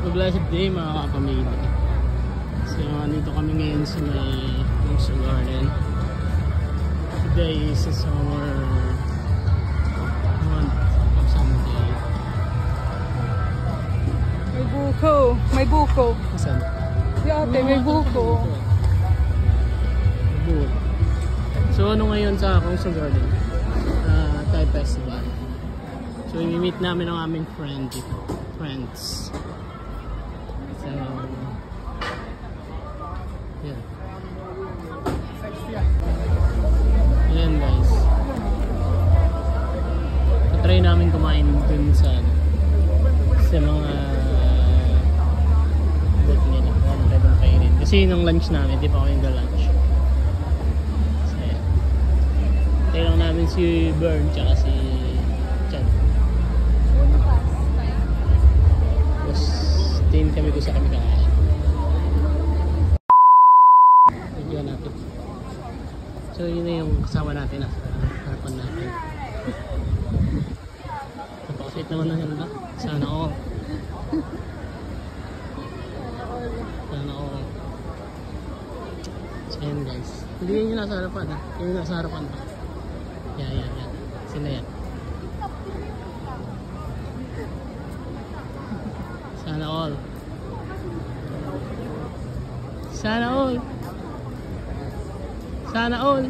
Blessed day mga kapamilya. So nandito kami ngayon sa may Luxor Garden. Today is a summer month of Sunday. May buko. May buko. Saan? Yate, may buko. Buko. So ano ngayon sa Luxor Garden? Thai Festival. So i-meet namin ang aming friends. So yeah. Ayan guys. Try namin kumain dun sa mga booth nila. Kung ano ba kainin. Kasi yun ang lunch namin, di pa ako yung lunch. So yeah. Tayo lang namin si Bern tsaka si Chan. Tapos tingin kami kung saan kami kakain. Tignan natin. So yun na yung kasama natin na harapan natin. Napakasit naman na yun ba? Sana all. Sana all. So yun guys. Hindi yun yung nasa harapan ha. Yun yung nasa harapan ha. Yan. Sila yan. Sana all. Sana all. Sana all.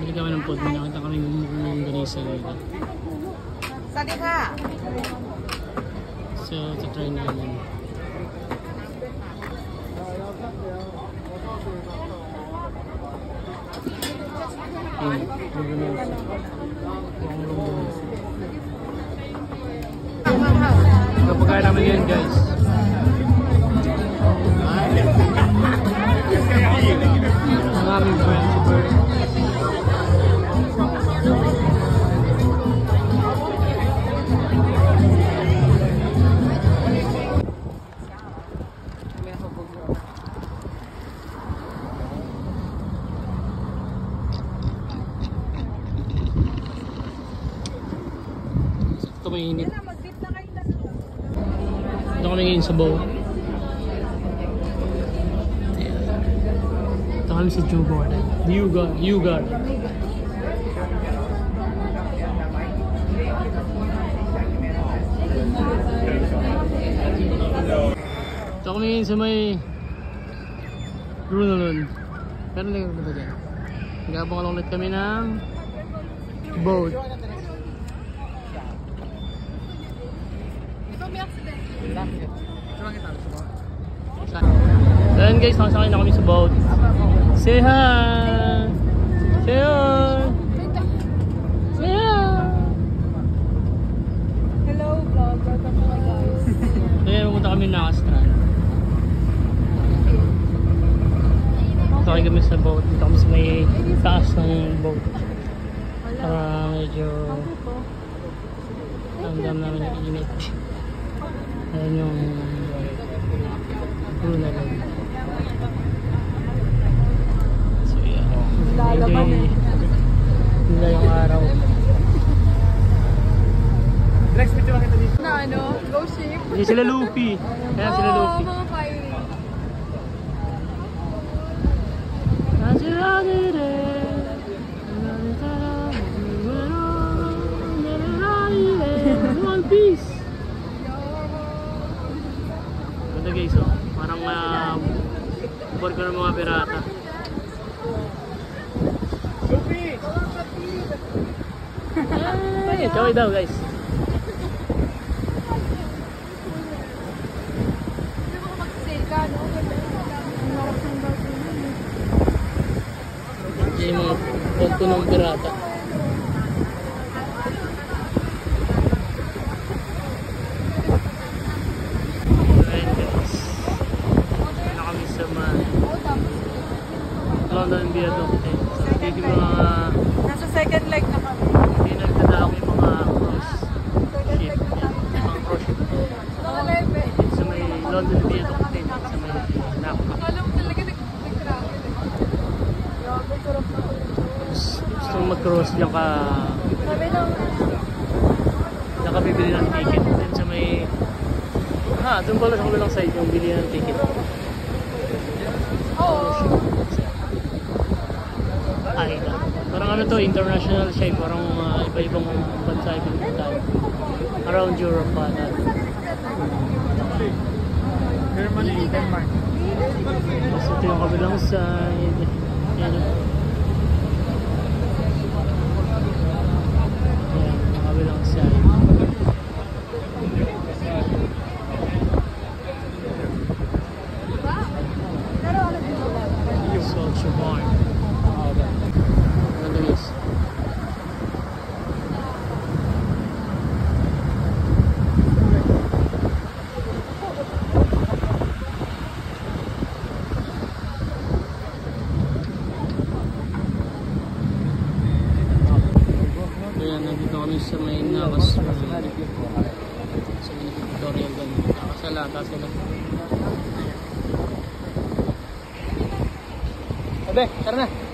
Hindi kami ng pod, nakita kami ng ganisa dito. Sali ka! So, try namin. Kapagkain namin yan guys. Ang aming friends si Bert. Ito mainit. Ito kami ngayon sa boat. Ito kami sa Jew Garden. You Garden. Ito kami ngayon sa may Runalun. Pero hindi kami punta dyan. Nagabang ulit kami ng boat. So yun guys, nakasakay na kami sa boat. Say hi! Say hi! Say hi! Hello vlog, welcome to my guys. So yun, pumunta kami na Nakastrand. Sakay kami sa boat. Dito kami sa may taas ng boat. Para medyo ramdam namin yung init. Ayan yung Brunalun. So yeah, enjoy nila yung araw. Next video lang kita dito. Na ano? Go ship. Hindi sila Luffy. Kaya sila Luffy. Oo, mga pirate. One Piece. Ganda guys, oh. Parang barko ng mga pirata. Ay, enjoy daw guys. Yung mga barko ng pirata. Ayun guys. London Viaduct. So, hindi yung mga... Nasa second leg na kami. Hindi nagdadako yung mga cruise Second ship. leg na tayo. Mga cruise ship. Naka-live eh. Sa may London Viaduct din. Sa may Napa. Akala mo talaga nag-travel eh. Grabe, sarap na ko. Gusto mong mag-cruise diyan ka... Sabi lang, Diyan ka bibili ng ticket. Diyan sa may... doon pala sa kabilang side yung bili ng ticket. oo. Island. Parang ano to, international siya. Parang iba-ibang bansa, ibang tayo. Around Europe pa natin. Germany, Denmark. Tapos ito yung kabilang side. Yan yung... Yan, yung kabilang side. Social barn. Ano is? Kaya nandito kami sa may Nakas sa may Victoria ganun. Nakasalata sila. Abe, tara na!